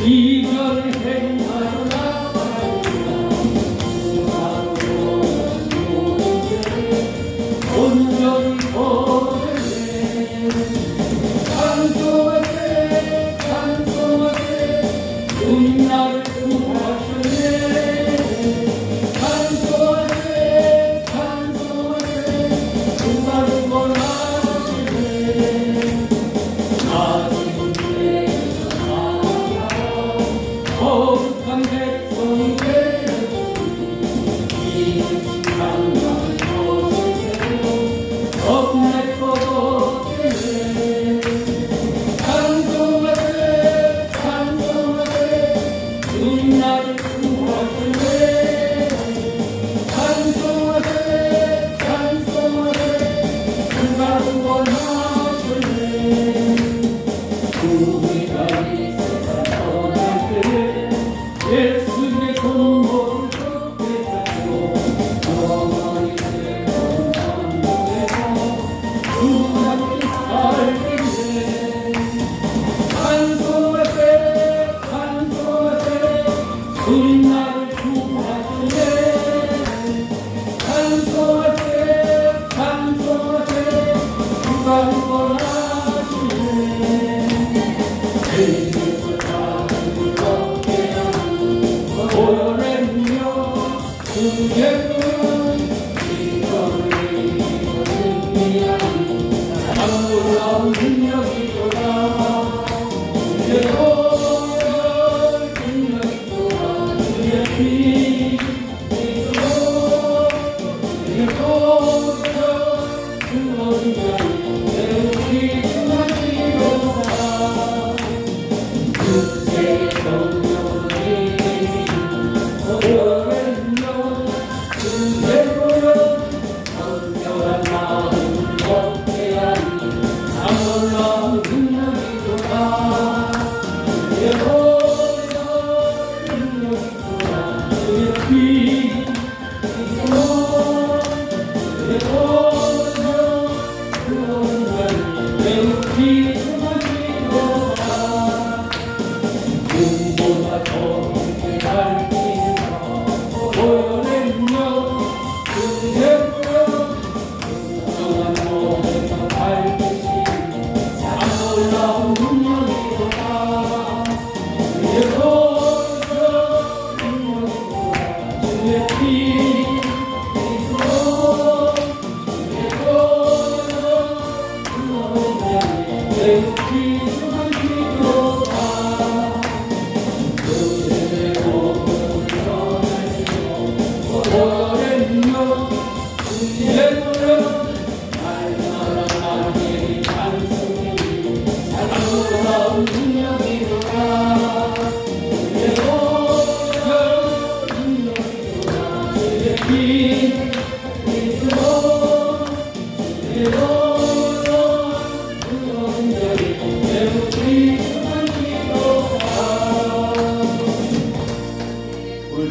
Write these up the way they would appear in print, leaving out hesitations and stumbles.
이별을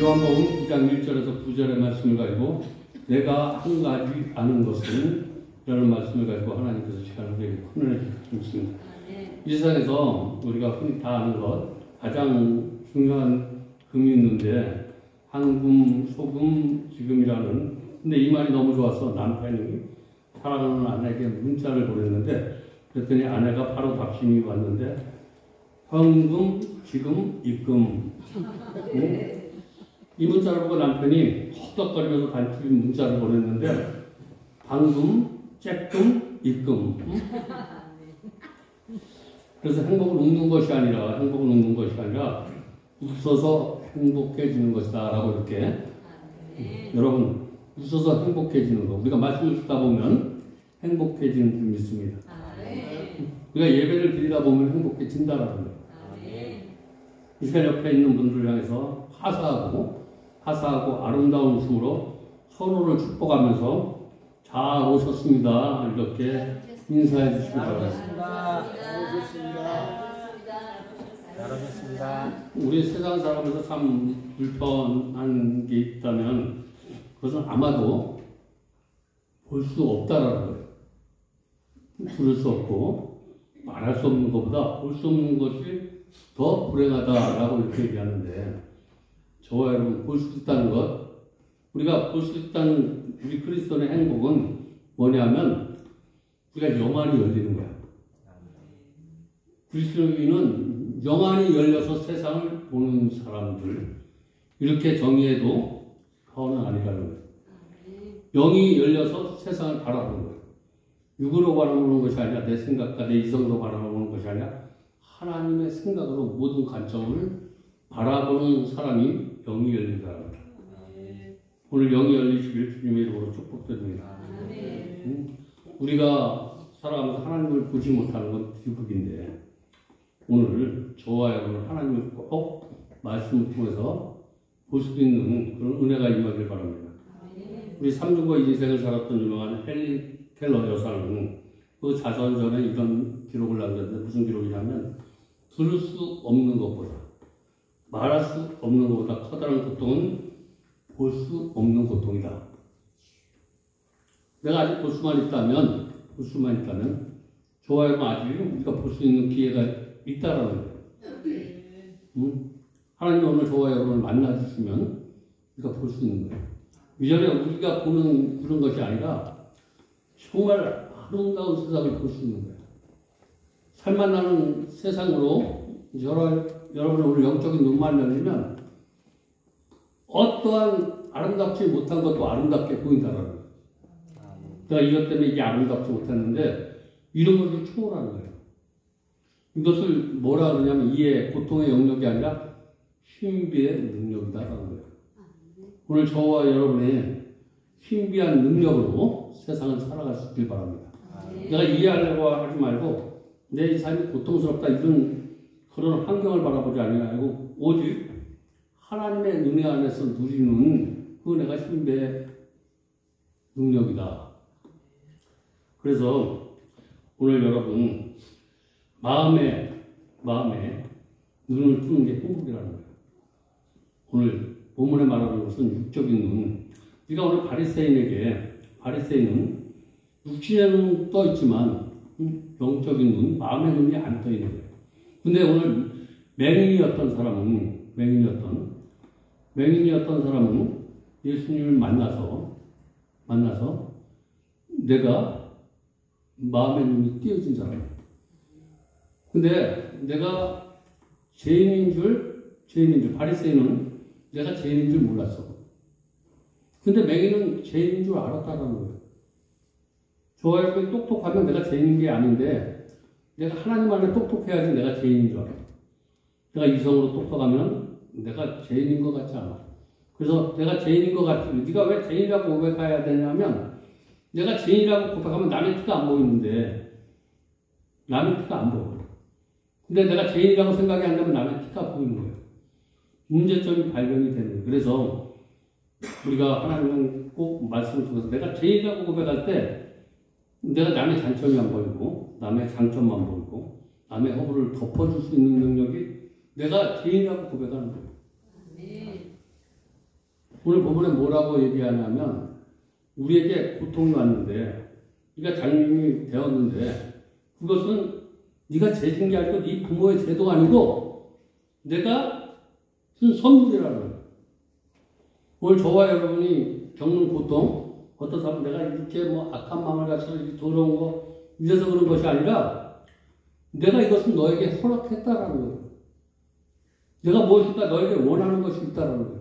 요한복음 9장 1절에서 9절의 말씀을 가지고 내가 한 가지 아는 것은 라는 말씀을 가지고 하나님께서 시간을 우리에게 훈련해 주셨습니다. 이 세상에서 우리가 흔히 다 아는 것 가장 중요한 금이 있는데 한금, 소금, 지금이라는 근데 이 말이 너무 좋아서 남편이 사랑하는 아내에게 문자를 보냈는데 그랬더니 아내가 바로 답신이 왔는데 현금, 지금, 입금 이 문자를 보고 남편이 헉덕거리면서 단추 문자를 보냈는데 방금, 쬐끔, 입금 그래서 행복을 웃는 것이 아니라 웃어서 행복해지는 것이다 라고 이렇게 여러분 웃어서 행복해지는 거 우리가 말씀을 듣다 보면 행복해지는 줄 믿습니다. 우리가 예배를 드리다 보면 행복해진다라는 거예요. 이 시간 옆에 있는 분들을 향해서 화사하고 아름다운 웃음으로 서로를 축복하면서 잘 오셨습니다 이렇게 인사해 주시기 바랍니다. 잘하셨습니다. 우리 세상 살아가면서 참 불편한 게 있다면 그것은 아마도 볼 수 없다라는 거예요. 들을 수 없고 말할 수 없는 것보다 볼 수 없는 것이 더 불행하다라고 이렇게 얘기하는데 저와 여러분 볼 수 있다는 것 우리가 볼 수 있다는 우리 그리스도의 행복은 뭐냐면 우리가 영안이 열리는 거야. 그리스도인은 영안이 열려서 세상을 보는 사람들 이렇게 정의해도 과언은 아니라는 거예요. 영이 열려서 세상을 바라보는 거예요. 육으로 바라보는 것이 아니라 내 생각과 내 이성으로 바라보는 것이 아니라 하나님의 생각으로 모든 관점을 바라보는 사람이 영이 열린 사람입니다. 오늘 영이 열리시길 주님의 이름으로 축복드립니다. 우리가 살아가면서 하나님을 보지 못하는 건 비극인데 오늘 저와 여러분 하나님을 꼭 말씀을 통해서 볼 수 있는 그런 은혜가 임하길 바랍니다. 우리 3중과 2인생을 살았던 유명한 헬리 켈러 여사는 그 자선전에 이런 기록을 남겼는데 무슨 기록이냐면 들을 수 없는 것보다 말할 수 없는 것보다 커다란 고통은 볼 수 없는 고통이다. 내가 아직 볼 수만 있다면 저와 여러분 아직 우리가 볼 수 있는 기회가 있다라는 거예요. 하나님이 오늘 저와 여러분을 만나주시면 우리가 볼 수 있는 거예요. 이전에 우리가 보는 그런 것이 아니라 정말 아름다운 세상을 볼 수 있는 거예요. 살만 나는 세상으로 여러분의 오늘 영적인 눈만 열리면 어떠한 아름답지 못한 것도 아름답게 보인다라는 거예요. 내가 이것 때문에 이게 아름답지 못했는데 이런 것을 초월하는 거예요. 이것을 뭐라 그러냐면 이해, 고통의 영역이 아니라 신비의 능력이다라는 거예요. 오늘 저와 여러분의 신비한 능력으로 세상을 살아갈 수 있길 바랍니다. 내가 이해하려고 하지 말고 내 삶이 고통스럽다 이런 그런 환경을 바라보지 아니하고 오직 하나님의 은혜 안에서 누리는 그 은혜가 신비의 능력이다. 그래서 오늘 여러분 마음에 눈을 뜨는 게 행복이라는 거예요. 오늘 본문에 말하는 것은 육적인 눈. 우리가 오늘 바리새인은 육신의 눈은 떠 있지만 영적인 눈, 마음의 눈이 안 떠 있는 거예요. 근데 오늘 맹인이었던 사람은 예수님을 만나서 내가 마음의 눈이 띄어진 사람이에요. 근데 내가 죄인인 줄, 바리새인은 내가 죄인인 줄 몰랐어. 근데 맹인은 죄인인 줄 알았다는 거예요. 저와 똑똑하면 내가 죄인인 게 아닌데, 내가 하나님 안에 똑똑해야지 내가 죄인인 줄 알아. 내가 이성으로 똑똑하면 내가 죄인인 것 같지 않아. 그래서 내가 죄인인 것 같지. 네가 왜 죄인이라고 고백해야 되냐면, 내가 죄인이라고 고백하면 남의 티가 안 보이는데, 남의 티가 안 보여. 근데 내가 죄인이라고 생각이 안 되면 남의 티가 보이는 거예요. 문제점이 발견이 되는 거예요. 그래서 우리가 하나님은 꼭 말씀을 통해서 내가 죄인이라고 고백할 때 내가 남의 단점이 안 보이고 남의 장점만 보이고 남의 허물을 덮어줄 수 있는 능력이 내가 죄인이라고 고백하는 거예요. 오늘 본문에 뭐라고 얘기하냐면 우리에게 고통이 왔는데 네가 장님이 되었는데 그것은 네가 죄진 게 아니고 네 부모의 죄도 아니고 내가 준 선물이라는 거예요. 오늘 저와 여러분이 겪는 고통, 어떤 사람은 내가 이렇게 악한 마음을 가지고 이렇게 더러운 거 이래서 그런 것이 아니라 내가 이것은 너에게 허락했다라는 거예요. 내가 무엇일까 너에게 원하는 것이 있다라는 거예요.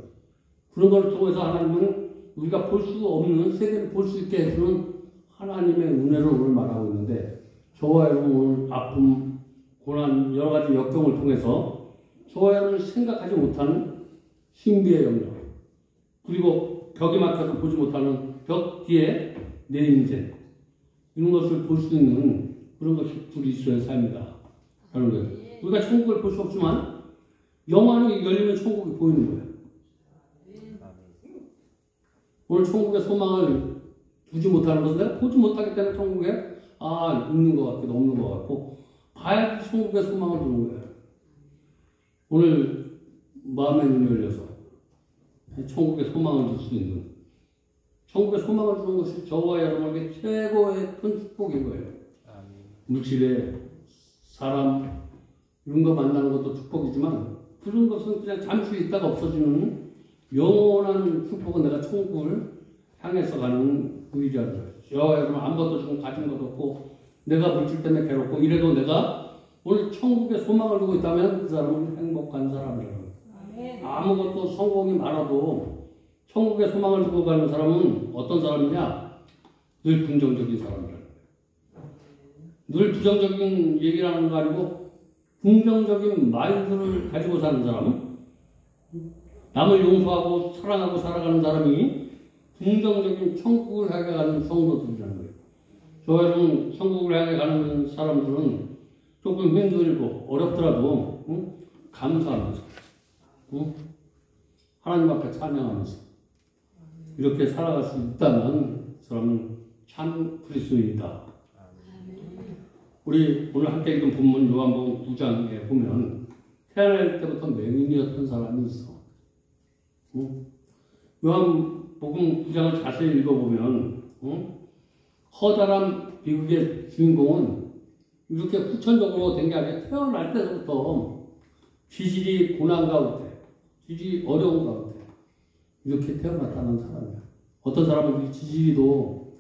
그런 걸 통해서 하나님은 우리가 볼 수 없는 세계를 볼 수 있게 해주는 하나님의 은혜를 오늘 말하고 있는데 저와 여러분 오늘 아픔, 고난, 여러 가지 역경을 통해서 저와 여러분이 생각하지 못하는 신비의 영역 그리고 벽에 막혀서 보지 못하는 벽 뒤에 내 인생 이런 것을 볼 수 있는 그런 것이 그리스도의 삶이다 하는 거예요. 우리가 천국을 볼 수 없지만 영안이 열리면 천국이 보이는 거예요. 오늘 천국의 소망을 두지 못하는 것은 내가 보지 못하기 때문에 천국에 있는 것 같기도 없는 것 같고 봐야 천국의 소망을 두는 거예요. 오늘 마음의 눈이 열려서 천국의 소망을 줄 수 있는 천국의 소망을 주는 것이 저와 여러분에게 최고의 큰 축복인 거예요. 물질에 사람 이런 거 만나는 것도 축복이지만 그런 것은 그냥 잠시 있다가 없어지는 영원한 축복은 내가 천국을 향해서 가는 의지하는 거예요. 저와 여러분 아무것도 지금 가진 것도 없고 내가 물질 때문에 괴롭고 이래도 내가 오늘 천국의 소망을 두고 있다면 그 사람은 행복한 사람이라는 거예요. 아무것도 성공이 많아도 천국의 소망을 두고 가는 사람은 어떤 사람이냐? 늘 긍정적인 사람이라는 거예요. 늘 부정적인 얘기를 하는 거 아니고 긍정적인 마인드를 가지고 사는 사람, 남을 용서하고 사랑하고 살아가는 사람이 긍정적인 천국을 향해 가는 성도들이라는 거예요. 저와 여러분 천국을 향해 가는 사람들은 조금 힘들고 어렵더라도 감사하면서 하나님 앞에 찬양하면서 이렇게 살아갈 수 있다면 그 사람은 참 그리스도인이다. 우리 오늘 함께 읽은 본문 요한복음 9장에 보면 태어날 때부터 맹인이었던 사람이 있어. 요한복음 9장을 자세히 읽어보면 커다란 비극의 주인공은 이렇게 후천적으로 된 게 아니라 태어날 때부터 지질이 고난 가운데, 지질이 어려운 가운데 이렇게 태어났다는 사람이야. 어떤 사람은 지질이도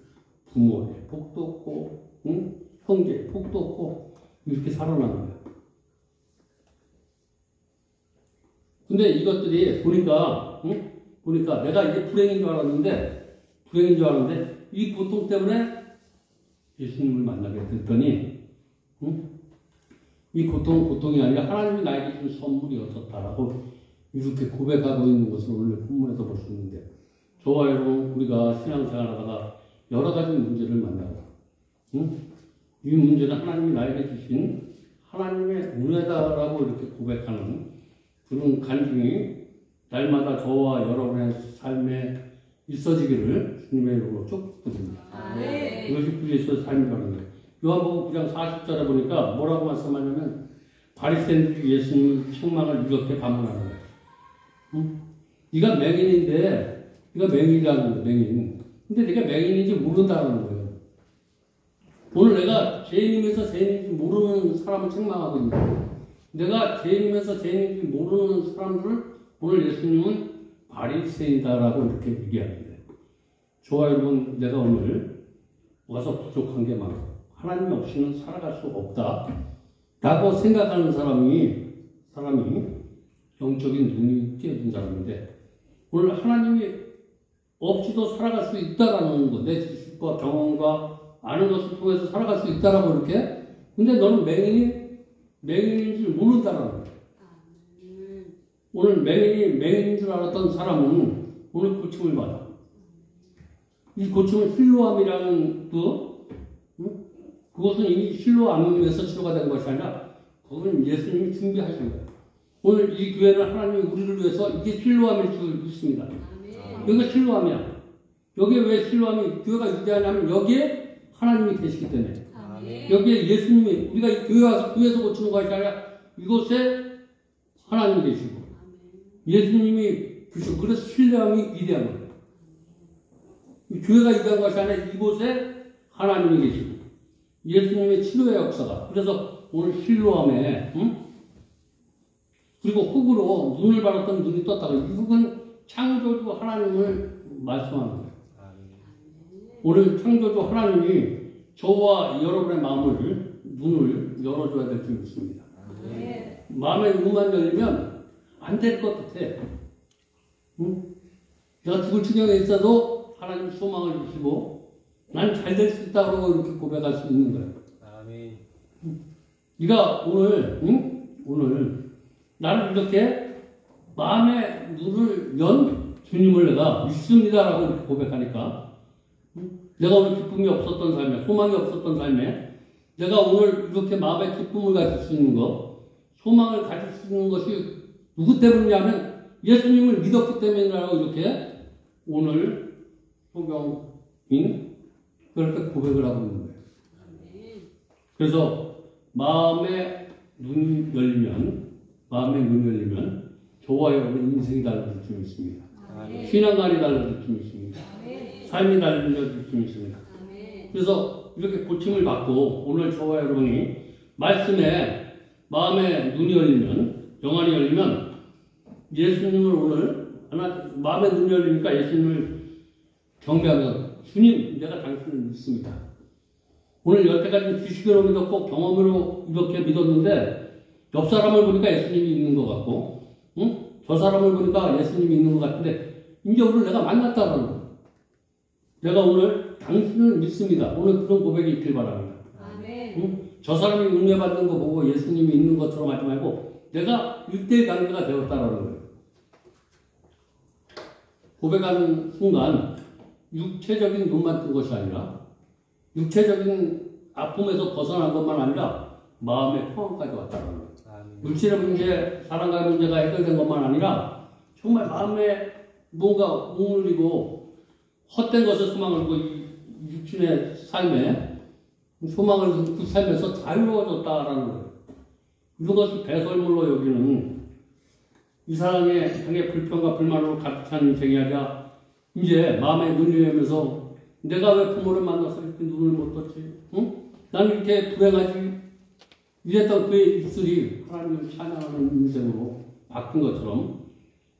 부모의 복도 없고 형제의 복도 없고 이렇게 살아나는 거야. 근데 이것들이 보니까 내가 이게 불행인 줄 알았는데 이 고통 때문에 예수님을 만나게 됐더니 이 고통이 아니라 하나님이 나에게 준 선물이었었다라고 이렇게 고백하고 있는 것을 오늘 본문에서 볼 수 있는데 저와 여러분 우리가 신앙생활하다가 여러 가지 문제를 만나고 이 문제는 하나님이 나에게 주신 하나님의 은혜다라고 이렇게 고백하는 그런 간증이 날마다 저와 여러분의 삶에 있어지기를 주님의 이름으로 축복드립니다. 이것이 그리스도의 삶이라는 거예요. 요한복음 9장 40절에 보니까 뭐라고 말씀하냐면 바리새인들이 예수님 책망을 이렇게 반문하는 거예요. 네가 맹인인데 네가 맹인이라는 거예요. 맹인. 근데 네가 맹인인지 모른다는 거예요. 오늘 내가 죄인이면서 죄인인지 모르는 사람을 책망하고 있는 거예요. 내가 죄인이면서 죄인인지 모르는 사람들을 오늘 예수님은 바리새인이다라고 이렇게 얘기하는데, 저와 여러분, 내가 오늘 와서 부족한 게 많고 하나님 없이는 살아갈 수 없다 라고 생각하는 사람이 영적인 눈이 띄어진 사람인데, 오늘 하나님이 없이도 살아갈 수 있다라는 거, 내 지식과 경험과 아는 것을 통해서 살아갈 수 있다라고 이렇게. 근데 너는 맹인인 줄 모른다라는 거야. 오늘 맹인인 줄 알았던 사람은 오늘 고침을 받아. 이 고침은 실로암이라는 그것은 이미 실로암에서 치료가 된 것이 아니라 그것은 예수님이 준비하신 거예요. 오늘 이 교회는 하나님이 우리를 위해서 이게 실로암일 줄 믿습니다. 여기가 실로암이야. 여기에 왜 실로암이 교회가 유대하냐면 여기에 하나님이 계시기 때문에. 여기에 예수님이, 우리가 교회에서 고치는 것이 아니라 이곳에 하나님이 계시고 예수님이 계시고, 그래서 신뢰함이 위대한 거예요. 교회가 위대한 것이 아니라 이곳에 하나님이 계시고 예수님의 치료의 역사가. 그래서 오늘 실로암에 그리고 흙으로 눈을 바랐던 눈이 떴다고. 이 흙은 창조주 하나님을 말씀하는 거예요. 오늘 창조주 하나님이 저와 여러분의 눈을 열어줘야 될 줄 믿습니다. 마음의 눈만 열리면 안 될 것 같아. 내가 죽을 지경에 있어도 하나님 소망을 주시고 난 잘 될 수 있다고 이렇게 고백할 수 있는 거예요. 네가 오늘 나를 이렇게 마음의 눈을 연 주님을 내가 믿습니다라고 이렇게 고백하니까, 내가 오늘 기쁨이 없었던 삶에, 소망이 없었던 삶에 내가 오늘 이렇게 마음의 기쁨을 가질 수 있는 것, 소망을 가질 수 있는 것이 누구 때문이냐면 예수님을 믿었기 때문이라고 이렇게 오늘 소경인 그렇게 고백을 하고 있는 거예요. 그래서 마음의 눈이 열리면 저와 여러분 인생이 달라질 줄 믿습니다. 신앙관이 달라질 줄 믿습니다. 삶이 달라질 줄 믿습니다. 그래서 이렇게 고침을 받고 오늘 저와 여러분이 말씀에 마음의 눈이 열리면, 영안이 열리면 예수님을 오늘 마음의 눈이 열리니까 예수님을 경배하면, 주님, 내가 당신을 믿습니다. 오늘 여태까지 지식으로 믿었고 경험으로 이렇게 믿었는데 옆 사람을 보니까 예수님이 있는 것 같고, 저 사람을 보니까 예수님이 있는 것 같은데 이제 오늘 내가 만났다는 거예요. 내가 오늘 당신을 믿습니다. 오늘 그런 고백이 있길 바랍니다. 저 사람이 은혜 받는 거 보고 예수님이 있는 것처럼 하지 말고 내가 1대1 관계가 되었다라는 거예요. 고백하는 순간 육체적인 눈만 뜬 것이 아니라, 육체적인 아픔에서 벗어난 것만 아니라 마음의 평안까지 왔다는 거예요. 물질의 문제, 사랑과의 문제가 해결된 것만 아니라 정말 마음에 뭔가 우물리고 헛된 것에 소망을 두고 육신의 삶에 소망을 두고 삶에서 자유로워졌다라는 거예요. 이것을 배설물로 여기는 이 사람의 향해 불평과 불만으로 가득 찬 인생이 아니라 이제 마음에 눈이 열면서 내가 왜 부모를 만나서 이렇게 눈을 못 떴지? 나는 이렇게 불행하지? 이랬던 그의 입술이 하나님을 찬양하는 인생으로 바뀐 것처럼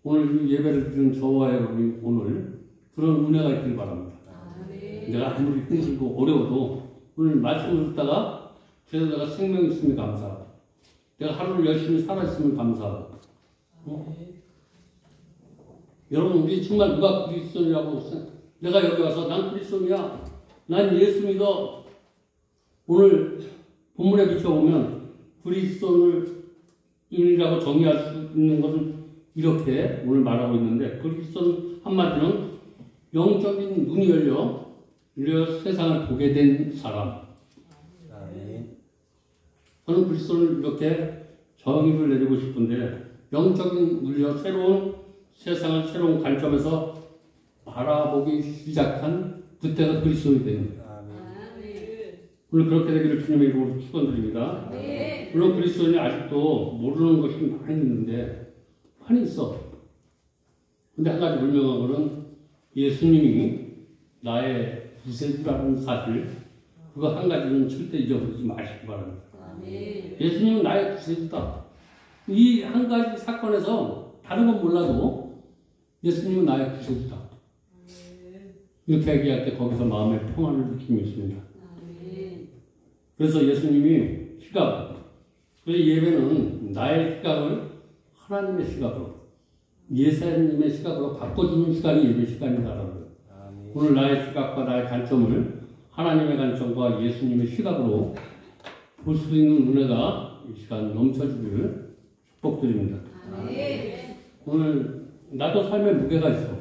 오늘 예배를 드리는 저와 여러분이 오늘 그런 은혜가 있길 바랍니다. 내가 아무리 힘들고 어려워도 오늘 말씀을 듣다가 그래서 내가 생명이 있음을 감사하고 내가 하루를 열심히 살아있음을 감사하고 여러분, 우리 정말 누가 그리스도인이라고 내가 여기 와서 난 그리스도인이야, 난 예수 믿어. 오늘 본문에 비춰보면 그리스도인이라고 정의할 수 있는 것은 이렇게 오늘 말하고 있는데, 그리스도는 한마디는 영적인 눈이 열려 세상을 보게 된 사람. 저는 그리스도를 이렇게 정의를 내리고 싶은데, 영적인 눈이 새로운 세상을 새로운 관점에서 바라보기 시작한 그때가 그리스도인이 됩니다. 오늘 그렇게 되기를 주님의 이름으로 축원드립니다. 물론 그리스도인이 아직도 모르는 것이 많이 있는데, 많이 있어. 근데 한 가지 분명한 것은 예수님이 나의 구세주라는 사실, 그거 한 가지는 절대 잊어버리지 마시기 바랍니다. 예수님은 나의 구세주다. 이 한 가지 사건에서 다른 건 몰라도 예수님은 나의 구세주다. 이렇게 얘기할 때 거기서 마음의 평안을 느끼고 있습니다. 그래서 예수님이 시각, 그래서 예배는 나의 시각을 하나님의 시각으로, 예수님의 시각으로 바꿔주는 시간이 예배 시간이다라는 거예요. 오늘 나의 시각과 나의 관점을 하나님의 관점과 예수님의 시각으로 볼 수 있는 은혜가 이 시간 넘쳐주기를 축복드립니다. 오늘 나도 삶에 무게가 있어.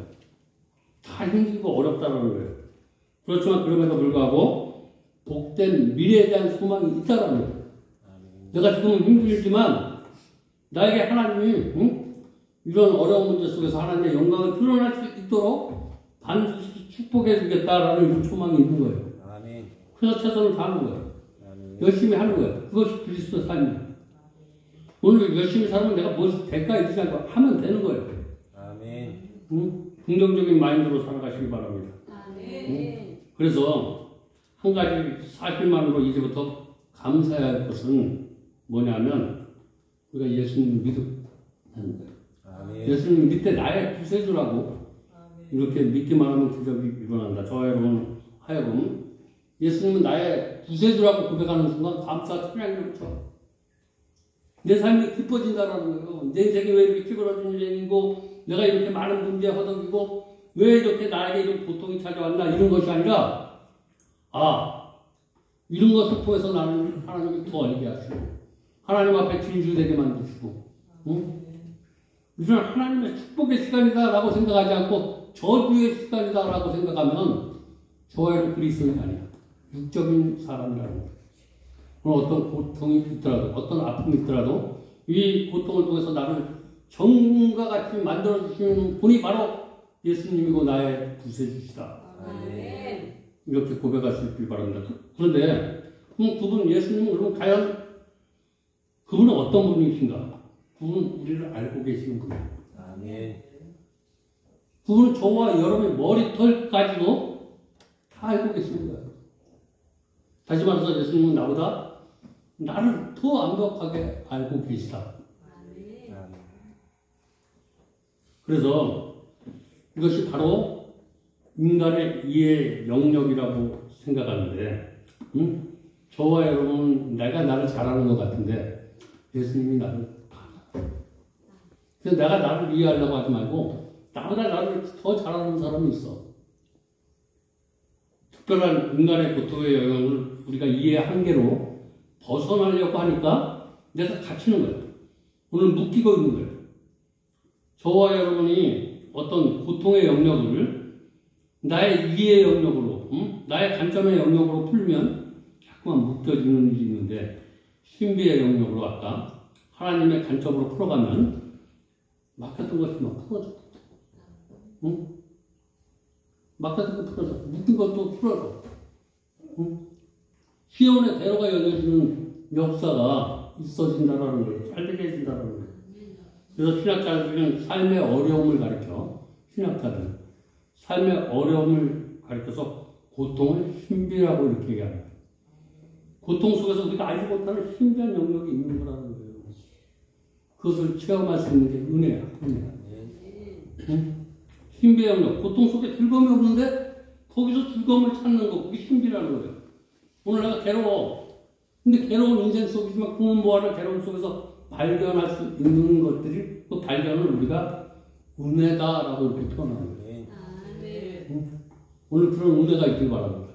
다 힘들고 어렵다는 거예요. 그렇지만 그럼에도 불구하고 복된 미래에 대한 소망이 있다는 거예요. 내가 지금은 힘들지만 나에게 하나님이 이런 어려운 문제 속에서 하나님의 영광을 드러날 수 있도록 반드시 축복해 주겠다라는 소망이 있는 거예요. 그래서 최선을 다하는 거예요. 열심히 하는 거예요. 그것이 그리스도 삶이에요. 오늘 열심히 살면 내가 무엇이 대가 있지 않고 하면 되는 거예요. 긍정적인 마인드로 살아가시기 바랍니다. 그래서 한 가지 사실만으로 이제부터 감사해야 할 것은 뭐냐면 우리가 예수님 믿는 거예요. 예수님 믿되 나의 구세주라고 이렇게 믿기만 하면 기적이 일어난다. 저와 여러분 하여금 예수님은 나의 구세주라고 고백하는 순간 감사와 찬양이 넘쳐. 내 삶이 기뻐진다라는 거예요. 내 인생이 왜 이렇게 찌그러진 인생이고 내가 이렇게 많은 문제에 허덕이고 왜 이렇게 나에게 이런 고통이 찾아왔나 이런 것이 아니라 이런 것을 통해서 나는 하나님을 더 알게 하시고 하나님 앞에 진실되게 만드시고 이런 하나님의 축복의 시간이다라고 생각하지 않고 저주의 시간이다라고 생각하면 저의 그리스도인이 아니야. 육적인 사람이라는 거예요. 오늘 어떤 고통이 있더라도 어떤 아픔이 있더라도 이 고통을 통해서 나를 정과 같이 만들어주시는 분이 바로 예수님이고 나의 구세주시다. 이렇게 고백할 수 있길 바랍니다. 그런데 그분 예수님은 그러면 과연 그분은 어떤 분이신가? 그분은 우리를 알고 계시는 분이에요. 그분은 저와 여러분의 머리털까지도 다 알고 계시는 거예요. 다시 말해서 예수님은 나보다 나를 더 완벽하게 알고 계시다. 그래서 이것이 바로 인간의 이해 영역이라고 생각하는데 저와 여러분은 내가 나를 잘 아는 것 같은데 예수님이 나를 다 알아요. 그래서 내가 나를 이해하려고 하지 말고 나보다 나를 더 잘 아는 사람이 있어. 특별한 인간의 고통의 영역을 우리가 이해의 한계로 벗어나려고 하니까 내가 갇히는 거예요. 오늘 묶이고 있는 거예요. 저와 여러분이 어떤 고통의 영역을 나의 이해의 영역으로, 나의 관점의 영역으로 풀면 자꾸만 묶여지는 일이 있는데 신비의 영역으로 아까 하나님의 관점으로 풀어가면 막혔던 것이 막 풀어져. 막혔던 거 풀어져. 묶인 것도 풀어져. 시온의 대로가 열려지는 역사가 있어진다라는 거예요. 잘 되게 해진다라는 거예요. 그래서 신학자들은 삶의 어려움을 가리켜, 신학자들은 삶의 어려움을 가리켜서 고통을 신비라고 이렇게 얘기합니다. 고통 속에서 우리가 알지 못하는 신비한 영역이 있는 거라는 거예요. 그것을 체험할 수 있는 게 은혜야, 은혜야. 신비한 영역, 고통 속에 즐거움이 없는데 거기서 즐거움을 찾는 거, 그게 신비라는 거예요. 오늘 내가 괴로워. 근데 괴로운 인생 속이지만 그건 뭐하는 괴로움 속에서 발견할 수 있는 것들이 그 발견을 우리가 은혜다라고 이렇게 표현하는 거예요. 오늘 그런 은혜가 있길 바랍니다.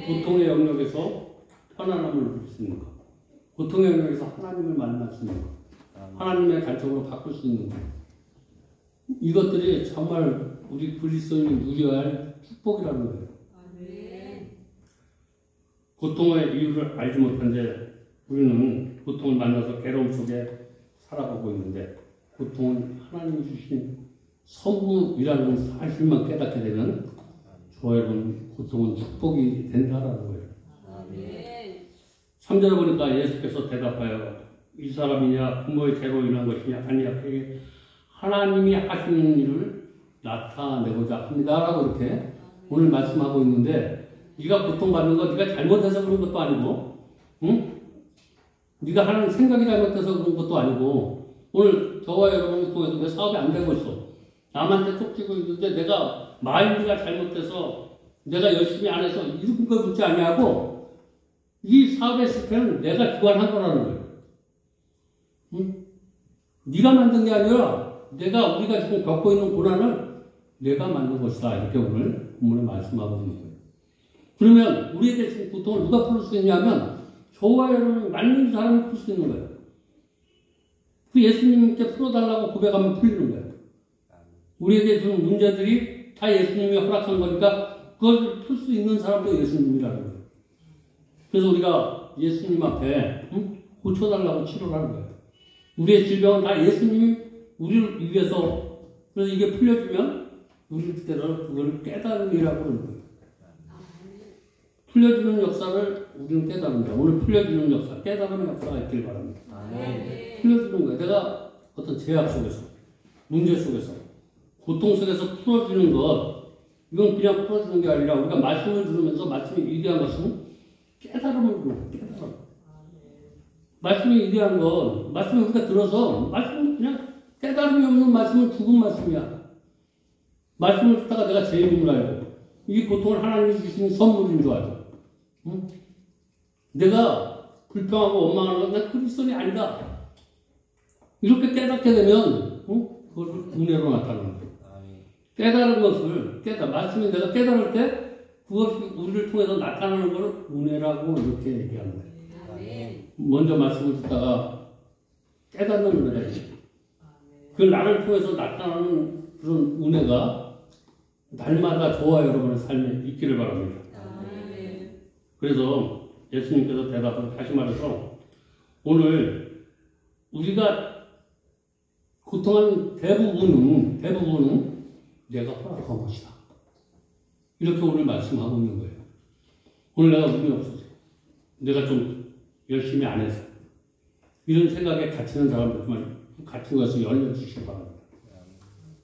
고통의 영역에서 편안함을 누릴 수 있는 것, 고통의 영역에서 하나님을 만날 수 있는 것, 하나님의 관점으로 바꿀 수 있는 것, 이것들이 정말 우리 그리스도인이 누려야 할 축복이라는 거예요. 고통의 이유를 알지 못한데 우리는 고통을 만나서 괴로움 속에 살아가고 있는데 고통은 하나님이 주신 선물이라는 사실만 깨닫게 되면 저와 여러분 고통은 축복이 된다라는 거예요. 3절에 보니까 예수께서 대답하여 이 사람이냐 부모의 죄로 인한 것이냐 아니야 그게 하나님이 하시는 일을 나타내고자 합니다라고 이렇게 오늘 말씀하고 있는데 네가 고통받는 거 네가 잘못해서 그런 것도 아니고 네가 하는 생각이 잘못돼서 그런 것도 아니고 오늘 저와 여러분을 통해서 내 사업이 안 되고 있어. 남한테 톡지고 있는데 내가 마인드가 잘못돼서 내가 열심히 안 해서 이런 걸 묻지 않냐고 이 사업의 실패는 내가 주관한 거라는 거예요. 응? 네가 만든 게 아니라 우리가 지금 겪고 있는 고난을 내가 만든 것이다. 이렇게 오늘 본문에 말씀하고 있는 거예요. 그러면 우리에게 지금 고통을 누가 풀 수 있냐면 저와 여러분이 맞는 사람이 풀 수 있는 거예요. 그 예수님께 풀어달라고 고백하면 풀리는 거예요. 우리에게 주는 문제들이 다 예수님이 허락한 거니까 그걸 풀 수 있는 사람도 예수님이라는 거예요. 그래서 우리가 예수님 앞에 고쳐달라고 치료하는 거예요. 우리의 질병은 다 예수님이 우리를 위해서 그래서 이게 풀려주면 우리 그때는 그걸 깨달음이라고 하는 거예요. 풀려주는 역사를 우리는 깨달은다. 오늘 풀려주는 역사, 깨달음의 역사가 있길 바랍니다. 풀려주는 거예요. 내가 어떤 제약 속에서, 문제 속에서, 고통 속에서 풀어주는 것, 이건 그냥 풀어주는 게 아니라 우리가 말씀을 들으면서 말씀이 위대한 것은 깨달음을 주는 거예요. 깨달음. 말씀이 위대한 건 말씀을 우리가 들어서 말씀은 그냥 깨달음이 없는 말씀은 죽은 말씀이야. 말씀을 듣다가 내가 제 이름을 알고 이 고통을 하나님이 주신 선물인 줄 알고 응? 내가 불평하고 원망하는 건 난 그리스도인이 아니다. 이렇게 깨닫게 되면 그걸 은혜로 나타나는 거예요. 깨달은 것을 말씀이 내가 깨달을 때 그것이 우리를 통해서 나타나는 것을 은혜라고 이렇게 얘기하는 거예요. 먼저 말씀을 듣다가 깨닫는 은혜가 있어요. 그 나를 통해서 나타나는 그런 은혜가 날마다 저와 여러분의 삶에 있기를 바랍니다. 그래서 예수님께서 대답을 다시 말해서 오늘 우리가 고통하는 대부분은 내가 허락한 것이다. 이렇게 오늘 말씀하고 있는 거예요. 오늘 내가 운이 없어서 내가 좀 열심히 안 해서 이런 생각에 갇히는 사람들만 갇힌 것을 열려주시기 바랍니다.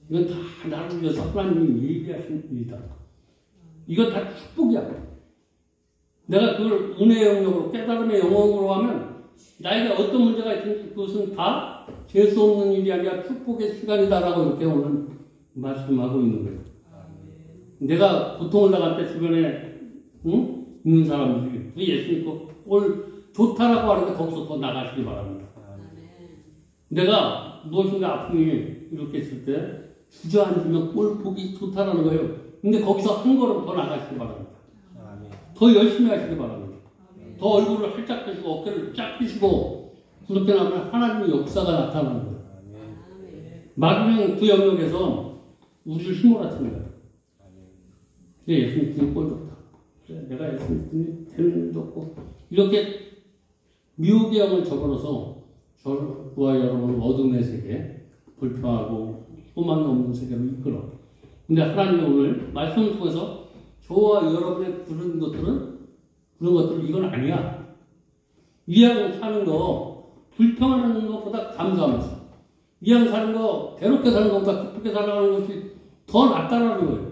이건 다 나를 위해서 하나님이 예비하신 일이다. 이건 다 축복이야. 내가 그걸 은혜의 영역으로 깨달음의 영역으로 하면 나에게 어떤 문제가 있든지 그것은 다 재수 없는 일이 아니라 축복의 시간이다라고 이렇게 오늘 말씀하고 있는 거예요. 내가 고통을 당할 때 주변에 있는 사람들이 예수님 꼴 좋다라고 하는데 거기서 더 나가시기 바랍니다. 내가 무엇인가 아픔이 이렇게 있을 때 주저앉으면 꼴 보기 좋다라는 거예요. 근데 거기서 한 걸음 더 나가시기 바랍니다. 더 열심히 하시기 바랍니다. 더 얼굴을 활짝 펴시고 어깨를 쫙 펴시고 그렇게 하면 하나님의 역사가 나타나는 거예요. 마귀는 그 영역에서 우리를 힘몰아치는 거예요. 예수님 등이 꼴 좋다. 내가 예수님 등이 되는 일도 없고 이렇게 미혹의 영을 적어놓아서 저와 여러분을 어둠의 세계, 불평하고 소망이 없는 세계로 이끌어. 근데 하나님이 오늘 말씀을 통해서 저와 여러분의 그런 것들은 이건 아니야. 이왕 사는 거, 불평하는 것보다 감사하면서 이왕 사는 거, 괴롭게 사는 것보다 기쁘게 살아가는 것이 더 낫다라는 거예요.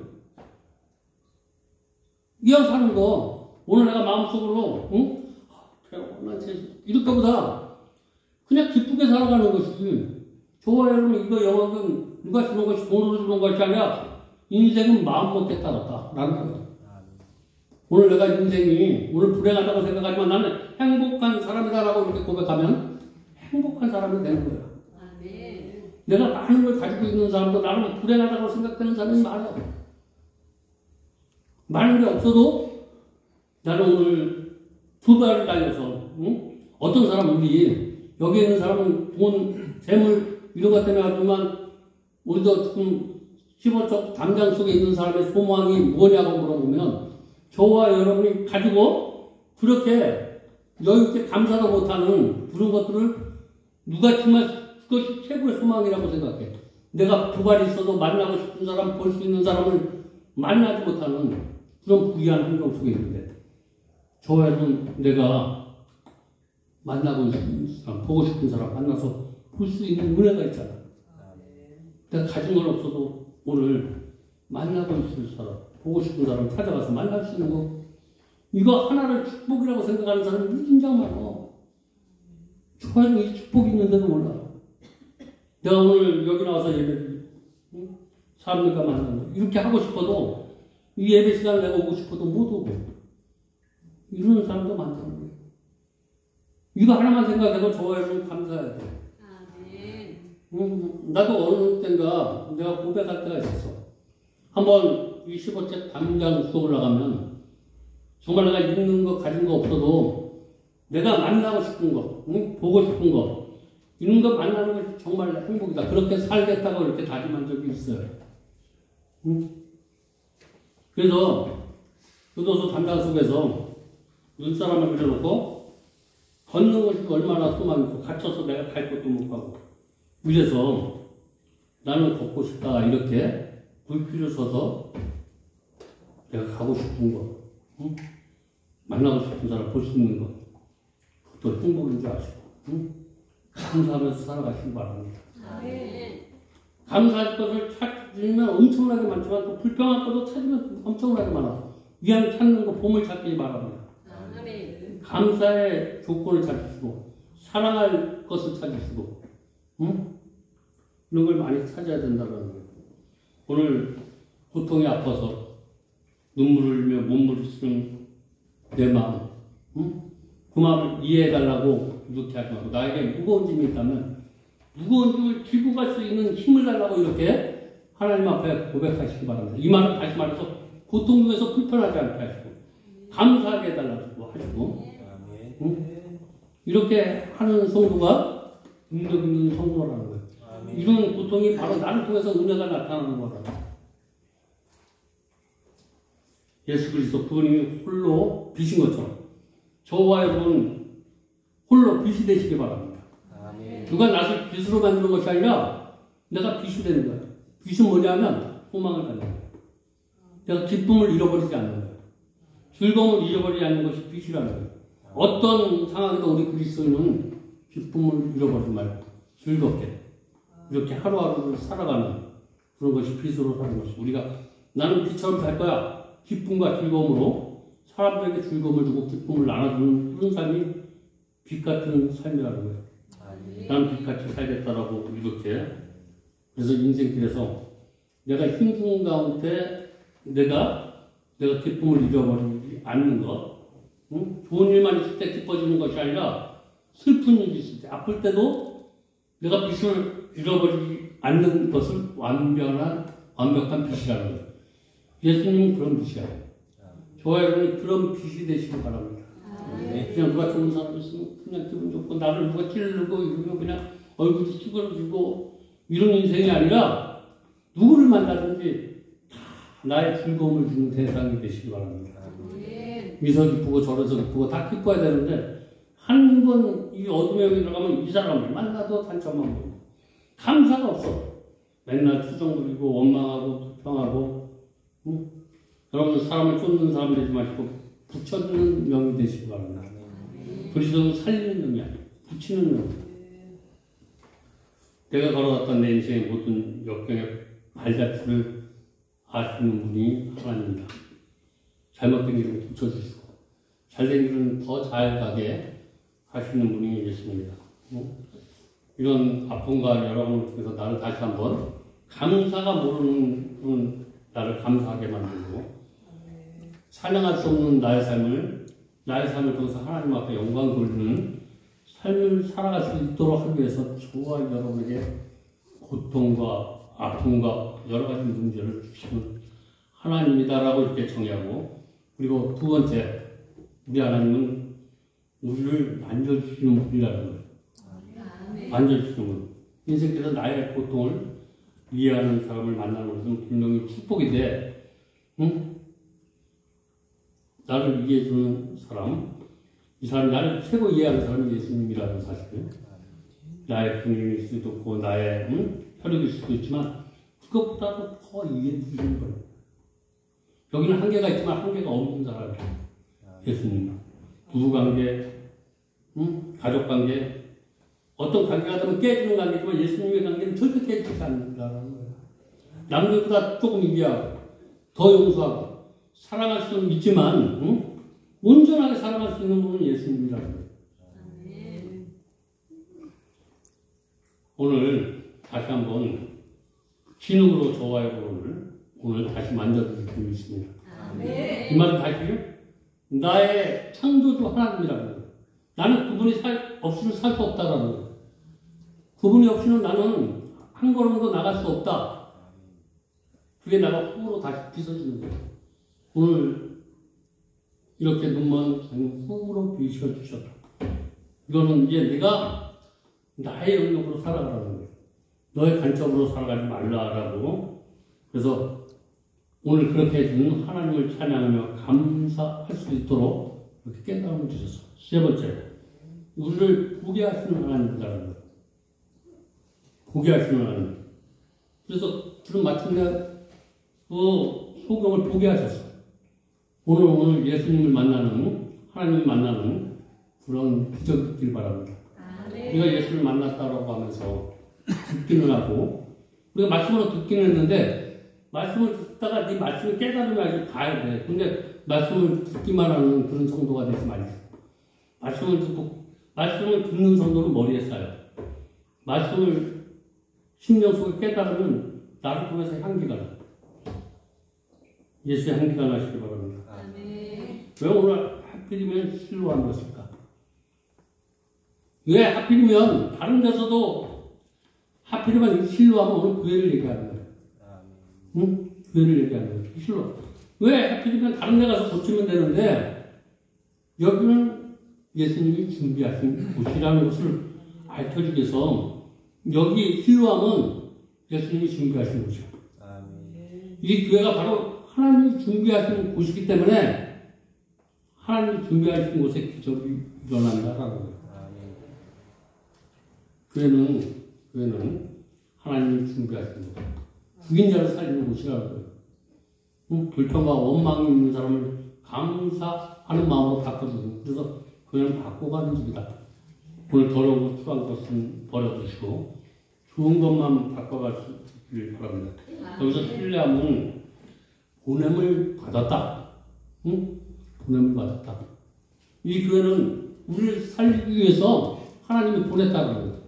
이왕 사는 거, 오늘 내가 마음속으로 이렇게보다 그냥 기쁘게 살아가는 것이지. 저와 여러분 이거 영역은 누가 주는 것이 돈으로 주는 것이 아니라 인생은 마음 먹게 따랐다라는 거예요. 오늘 내가 인생이 오늘 불행하다고 생각하지만 나는 행복한 사람이다라고 이렇게 고백하면 행복한 사람이 되는 거예요. 내가 많은 걸 가지고 있는 사람도 나는 불행하다고 생각되는 사람이 많아. 많은 게 없어도 나는 오늘 두 발을 달려서 어떤 사람 우리 여기 있는 사람은 돈, 재물 이런 것 때문에 하지만 우리도 지금 15쪽 담장 속에 있는 사람의 소망이 뭐냐고 물어보면 저와 여러분이 가지고 그렇게 여유있게 감사도 못하는 그런 것들을 누가 정말 그것이 최고의 소망이라고 생각해. 내가 두 발이 있어도 만나고 싶은 사람, 볼 수 있는 사람을 만나지 못하는 그런 부유한 환경 속에 있는데 저와 여러분 내가 만나고 싶은 사람, 보고 싶은 사람 만나서 볼 수 있는 은혜가 있잖아. 내가 가진 건 없어도 오늘 만나고 있을 사람, 보고 싶은 사람 찾아가서 만날 수 있는 거 이거 하나를 축복이라고 생각하는 사람이 무진장 많아. 저와는 이 축복이 있는데도 몰라. 내가 오늘 여기 나와서 사람들과 만나는 거 이렇게 하고 싶어도 이 예배 시간에 내가 오고 싶어도 못 오고 이러는 사람도 많다는 거예요. 이거 하나만 생각해도 좋아요. 감사해야 돼. 나도 어느 때인가 내가 고백할 때가 있었어. 한번 25째 담장 수업을 나가면 정말 내가 있는 거 가진 거 없어도 내가 만나고 싶은 거, 보고 싶은 거 이런 거 만나는 게 정말 행복이다. 그렇게 살겠다고 이렇게 다짐한 적이 있어요. 그래서 교도소 담장 속에서 눈사람을 그려놓고 걷는 것이 얼마나 소망이고 갇혀서 내가 갈 것도 못 가고 이래서 나는 걷고 싶다 이렇게 불길을 서서 내가 가고 싶은 거 만나고 싶은 사람 볼 수 있는 거 그것도 행복인 줄 아시고 감사하면서 살아가시기 바랍니다. 감사할 것을 찾으면 엄청나게 많지만 또 불평할 것도 찾으면 엄청나게 많아. 위안 찾는 거 보물 찾기 바랍니다. 감사의 조건을 찾으시고 사랑할 것을 찾으시고 이런 걸 많이 찾아야 된다는 거예요. 오늘 고통이 아파서 눈물을 흘리며 몸부림 쓰는 내 마음 그 마음을 이해해달라고 이렇게 하지 말고 나에게 무거운 짐이 있다면 무거운 짐을 쥐고 갈 수 있는 힘을 달라고 이렇게 하나님 앞에 고백하시기 바랍니다. 이 말은 다시 말해서 고통 중에서 불편하지 않게 하시고 감사하게 해달라고 하시고 이렇게 하는 성도가 능력 있는 성도라는 거예요. 이런 고통이 바로 나를 통해서 은혜가 나타나는 거라고. 예수 그리스도 그분이 홀로 빛인 것처럼 저와 여러분 홀로 빛이 되시기 바랍니다. 누가 나를 빛으로 만드는 것이 아니라 내가 빛이 되는 거예요. 빛은 뭐냐면 소망을 갖는 거예요. 내가 기쁨을 잃어버리지 않는 거예요. 즐거움을 잃어버리지 않는 것이 빛이라는 거예요. 어떤 상황에도 우리 그리스도인은 기쁨을 잃어버리지 말고 즐겁게 이렇게 하루하루를 살아가는 그런 것이 빛으로 사는 것이 우리가 나는 빛처럼 살 거야. 기쁨과 즐거움으로 사람들에게 즐거움을 주고 기쁨을 나눠주는 그런 삶이 빛 같은 삶이라는 거예요. 나는 빛같이 살겠다라고 이렇게 그래서 인생길에서 내가 힘든 가운데 내가 기쁨을 잃어버리지 않는 것 좋은 일만 있을 때 기뻐지는 것이 아니라 슬픈 일이 있을 때 아플 때도 내가 빛을 잃어버리지 않는 것을 완벽한 빛이라는 거예요. 예수님은 그런 빛이야. 저와 여러분이 그런 빛이 되시기 바랍니다. 그냥 누가 좋은 사람 있으면 그냥 기분 좋고 나를 누가 찌르고 이러면 그냥 얼굴이 찌그러지고 이런 인생이 아니라 누구를 만나든지 다 나의 즐거움을 주는 대상이 되시기 바랍니다. 미서 기쁘고 저러서 기쁘고 다 기뻐야 되는데 한 번 이 어둠의 영에 들어가면 이 사람을 만나도 단점만 보고 감사가 없어. 맨날 투정 부리고 원망하고 불평하고 여러분 사람을 쫓는 사람 되지 마시고 붙여주는 명이 되시기 바랍니다. 그리스도는 살리는 명이 아니에요. 붙이는 명. 내가 걸어왔던 내 인생의 모든 역경의 발자취를 아시는 분이 하나님입니다. 잘못된 길은 붙여주시고 잘된 길은 더 잘 가게 하시는 분이 예수입니다. 이런 아픔과 여러분을 통해서 나를 다시 한번 감사가 모르는 나를 감사하게 만들고 찬양할 수 없는 나의 삶을 통해서 하나님 앞에 영광 돌리는 삶을 살아갈 수 있도록 하기 위해서 저와 여러분에게 고통과 아픔과 여러 가지 문제를 주시는 하나님이다라고 이렇게 정의하고 그리고 두 번째 우리 하나님은 우리를 만져주시는 분이라는 거예요. 만져주시는 분. 인생께서 나의 고통을 이해하는 사람을 만나는 것은 분명히 축복인데 나를 이해해주는 사람 이 사람이 나를 최고 이해하는 사람이 예수님이라는 사실 나의 부모일 수도 있고 나의 혈육일 수도 있지만 그것보다도 더 이해해주시는 거예요. 여기는 한계가 있지만 한계가 없는 사람이에요. 예수님 부부관계 가족관계 어떤 관계가 되면 깨지는 관계지만 예수님의 관계는 절대 깨지지 않는다는 거예요. 남들보다 조금 이해하고 더 용서하고 사랑할 수는 있지만 온전하게 사랑할 수 있는 분은 예수님이라는 거예요. 오늘 다시 한번 진흙으로 저와의 오늘 다시 만져드릴 수 있습니다. 이 말은 다시요? 나의 창조주 하나님이라는 거예요. 나는 그분이 없이는 살 수 없다라는 거예요. 그분이 없이는 나는 한 걸음도 나갈 수 없다. 그게 나가 후로 다시 빗어지는 거예요. 오늘 이렇게 눈먼 후로 비춰주셨다. 이거는 이제 내가 나의 영역으로 살아가라는 거예요. 너의 관점으로 살아가지 말라라고. 그래서 오늘 그렇게 해준 하나님을 찬양하며 감사할 수 있도록 이렇게 깨달음을 주셨어. 세 번째, 우리를 보게 하시는 하나님이라는 거예요. 보게 하시는 하나님. 그래서 그런 마침내 그 소경을 보게 하셨어. 오늘 예수님을 만나는, 하나님을 만나는 그런 기적이 있길 바랍니다. 우리가 예수를 만났다라고 하면서 듣기는 하고, 우리가 말씀으로 듣기는 했는데, 말씀을 듣다가 네 말씀을 깨달으면 아직 가야 돼. 근데 말씀을 듣기만 하는 그런 정도가 되지 말고, 말씀을 듣는 정도는 머리에 쌓여. 말씀을 심령 속에 깨달으면 나를 통해서 향기가 나. 예수의 향기가 나시기 바랍니다. 왜 오늘 하필이면 실로한 것일까? 왜 하필이면 다른 데서도 하필이면 실로하면 오늘 교회를 얘기하는 거예요. 응? 교회를 얘기하는 거예요. 실로. 왜 하필이면 다른 데 가서 고치면 되는데 여기는 예수님이 준비하신 곳이라는 것을 알려주기 위해서 여기 실로하면 예수님이 준비하신 곳이야. 이 교회가 바로 하나님이 준비하신 곳이기 때문에 하나님이 준비하신 곳에 기적이 일어난다라는 거예요. 교회는 하나님이 준비하신 곳. 죽인 자를 살리는 곳이라는 거예요. 불평과 원망이 있는 사람을 감사하는 마음으로 바꿔주고, 그래서 교회는 바꿔가는 집이다. 오늘 더러운 것, 추한 것은 버려두시고 좋은 것만 바꿔가시길 바랍니다. 여기서 신뢰하면 보냄을 받았다. 응? 보냄을 받았다. 이 교회는 우리를 살리기 위해서 하나님이 보냈다는 거예요.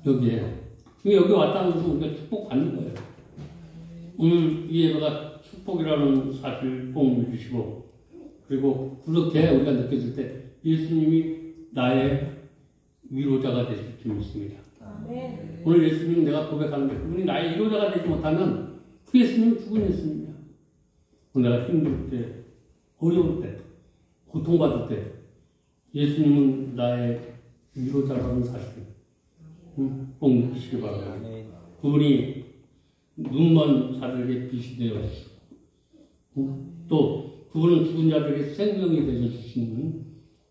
여기에. 여기 왔다는 것은 우리가 축복받는 거예요. 오늘 이 예배가 축복이라는 사실 꼭 믿으시고, 그리고 그렇게 우리가 느껴질 때 예수님이 나의 위로자가 되실 줄 믿습니다. 오늘 예수님 내가 고백하는데 그분이 나의 위로자가 되지 못하면 그 예수님은 죽은 예수님이야. 내가 힘들 때, 어려울 때, 고통받을 때 예수님은 나의 위로자라는 사실 꼭 느끼시기 바랍니다. 그분이 눈먼 자들에게 빛이 되어 주시고 또 그분은 죽은 자들에게 생명이 되어 주시는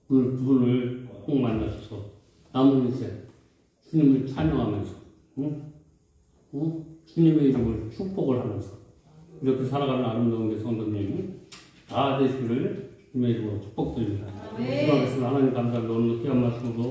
오늘 그분을 꼭 만나셔서 남은 인생 주님을 찬양하면서 주님의 이름을 축복을 하면서 이렇게 살아가는 아름다운 성도님 다 되시기를 주님의 이름으로 축복드립니다. 기도하겠습니다. 하나님 감사합니다. 오늘 귀한 말씀으로